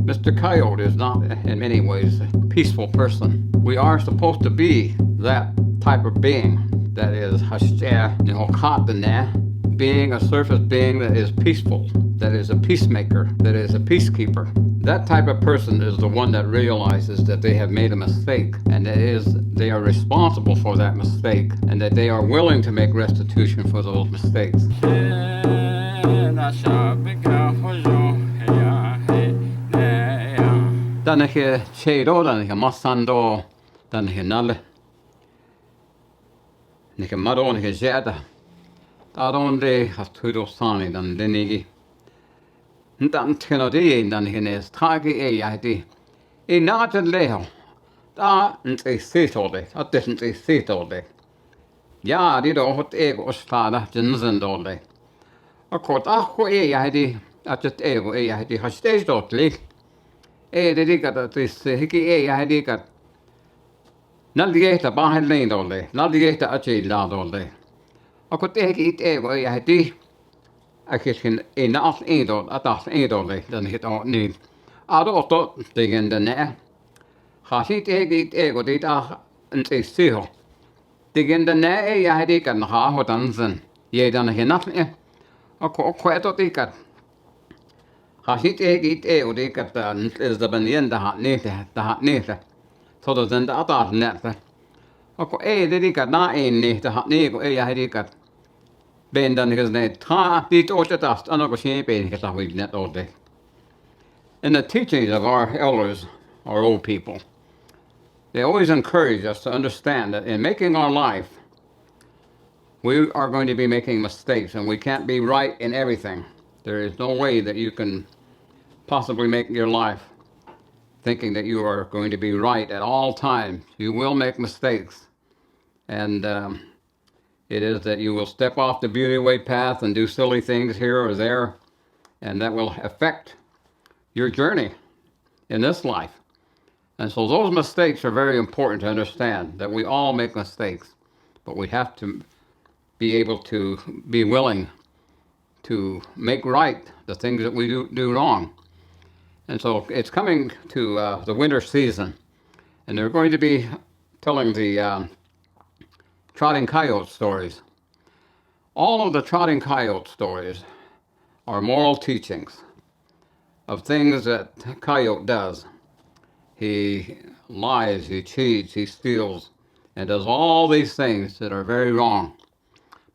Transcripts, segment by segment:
Mr. Coyote is not, in many ways, a peaceful person. We are supposed to be that type of being that is being a surface being that is peaceful, that is a peacemaker, that is a peacekeeper. That type of person is the one that realizes that they have made a mistake, and that is they are responsible for that mistake, and that they are willing to make restitution for those mistakes. Danke chedo, danke masando, danke nalle, danke mado, danke jada. Adonde has tudo sani dan denigi. Dan tenodi dan hines tragi yadi. Nata leo. Da nte sitode, at nte sitode. Ja, di do hot ego ostada jenzendode. Akot akko yadi, at ego yadi hastes dotli. Dedicat at this hiki yadi. Naldieta bahen leindole, naldieta achi ladole. Ako teki ego yadi. Akiskin inaaf eindol, ataf eindole, dan hit on niet. Adotto tegen de ne. Hasit ego dit een stiho. Tegen de ne yadi kan ha hotansen. Je dan hinaf ne. Ako kwetot ikat. Hasit ego dikat is de benjen de hat nete. Zodat den de ataf nete. Ako dikat na niet de hat nego yadikat. Ben dan is net ta dit oortetast anako shepen get we net all day. In the teachings of our elders, our old people, they always encourage us to understand that in making our life, we are going to be making mistakes, and we can't be right in everything. There is no way that you can possibly make your life thinking that you are going to be right at all times. You will make mistakes, and it is that you will step off the beauty way path and do silly things here or there, and that will affect your journey in this life. And so those mistakes are very important to understand, that we all make mistakes, but we have to be able to be willing to make right the things that we do wrong. And so it's coming to the winter season, and they're going to be telling the Trotting Coyote stories. All of the Trotting Coyote stories are moral teachings of things that Coyote does. He lies, he cheats, he steals, and does all these things that are very wrong.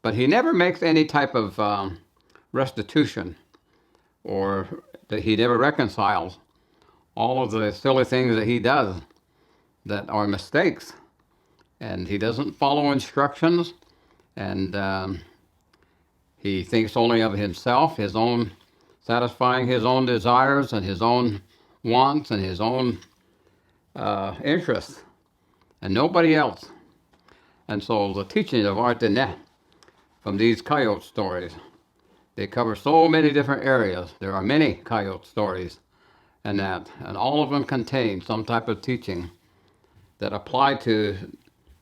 But he never makes any type of restitution, or that he never reconciles all of the silly things that he does that are mistakes. And he doesn't follow instructions, and he thinks only of himself, his own, satisfying his own desires and his own wants and his own interests, and nobody else. And so the teachings of our diné from these coyote stories, they cover so many different areas. There are many coyote stories, and all of them contain some type of teaching that apply to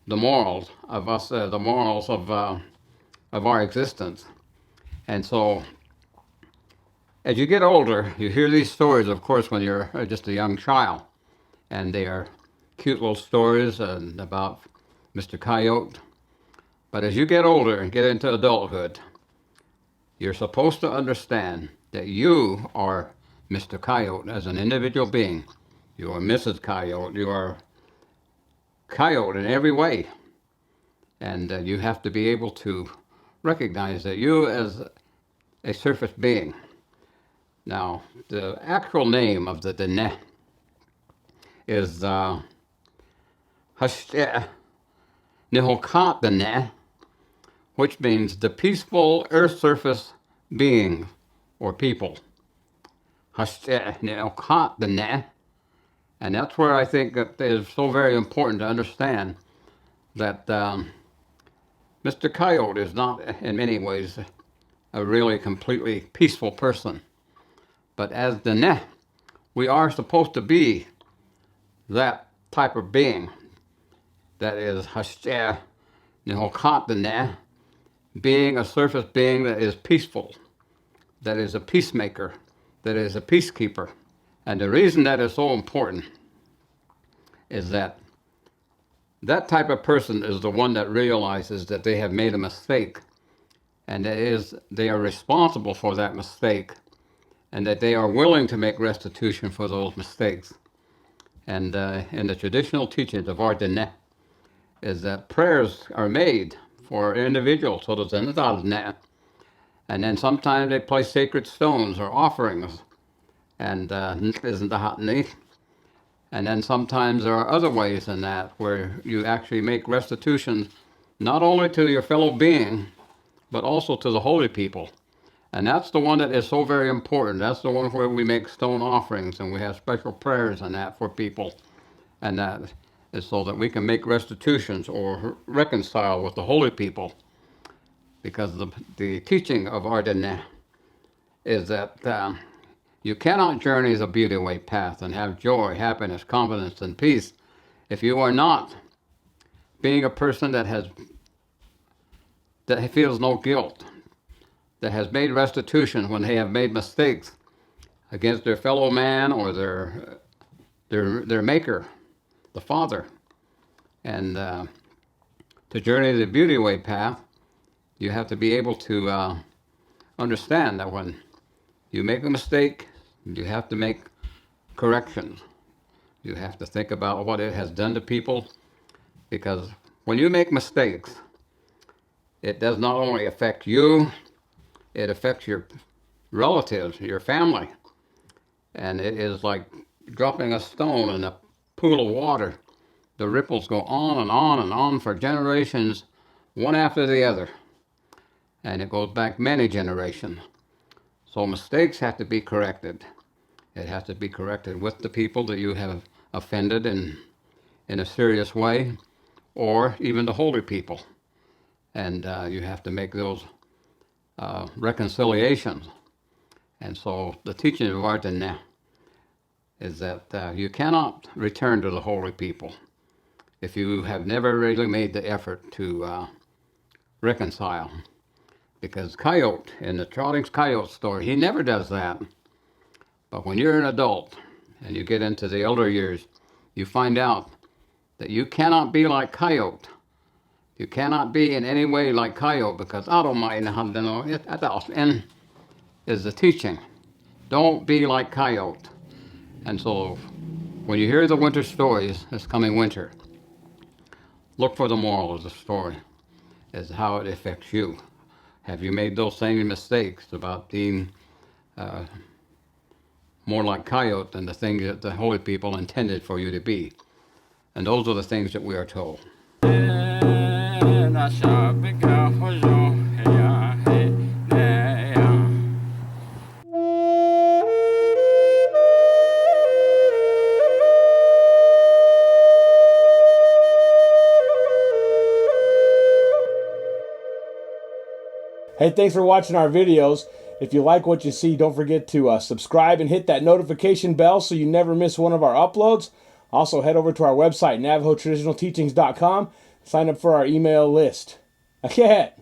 the morals of us, the morals of our existence. And so, as you get older, you hear these stories, of course, when you're just a young child, and they are cute little stories about Mr. Coyote. But as you get older and get into adulthood, you're supposed to understand that you are Mr. Coyote as an individual being. You are Mrs. Coyote. You are Coyote in every way. And you have to be able to recognize that you as a surface being. Now, the actual name of the diné is Hashte Nihokat diné, which means the peaceful earth surface being or people. Hashte Nihokat diné. And that's where I think that it is so very important to understand that Mr. Coyote is not, in many ways, a really completely peaceful person. But as diné, we are supposed to be that type of being that is hashter nihokat diné, being a surface being that is peaceful, that is a peacemaker, that is a peacekeeper. And the reason that is so important is that that type of person is the one that realizes that they have made a mistake, and that is they are responsible for that mistake, and that they are willing to make restitution for those mistakes. And in the traditional teachings of our diné is that prayers are made for individuals, so there's an diné, and then sometimes they place sacred stones or offerings, and isn't the hot knee. And then sometimes there are other ways in that where you actually make restitution not only to your fellow being, but also to the holy people. And that's the one that is so very important. That's the one where we make stone offerings and we have special prayers and that for people. And that is so that we can make restitutions or reconcile with the holy people. Because the teaching of our diné is that you cannot journey the beauty way path and have joy, happiness, confidence, and peace if you are not being a person that feels no guilt, that has made restitution when they have made mistakes against their fellow man or their maker, the Father. And to journey the beauty way path, you have to be able to understand that when you make a mistake, you have to make corrections. You have to think about what it has done to people, because when you make mistakes, it does not only affect you, it affects your relatives, your family. And it is like dropping a stone in a pool of water. The ripples go on and on and on for generations, one after the other. And it goes back many generations. So mistakes have to be corrected. It has to be corrected with the people that you have offended in a serious way, or even the holy people. And you have to make those reconciliations. And so the teaching of our diné is that you cannot return to the holy people if you have never really made the effort to reconcile. Because Coyote, in the Trotting Coyote story, he never does that. But when you're an adult and you get into the elder years, you find out that you cannot be like Coyote. You cannot be in any way like Coyote, because I don't mind how to know it. And is the teaching. Don't be like Coyote. And so when you hear the winter stories, this coming winter, look for the moral of the story, as how it affects you. Have you made those same mistakes about being more like Coyote than the thing that the holy people intended for you to be? And those are the things that we are told. Hey, thanks for watching our videos. If you like what you see, don't forget to subscribe and hit that notification bell so you never miss one of our uploads. Also, head over to our website, NavajoTraditionalTeachings.com. Sign up for our email list. Okay.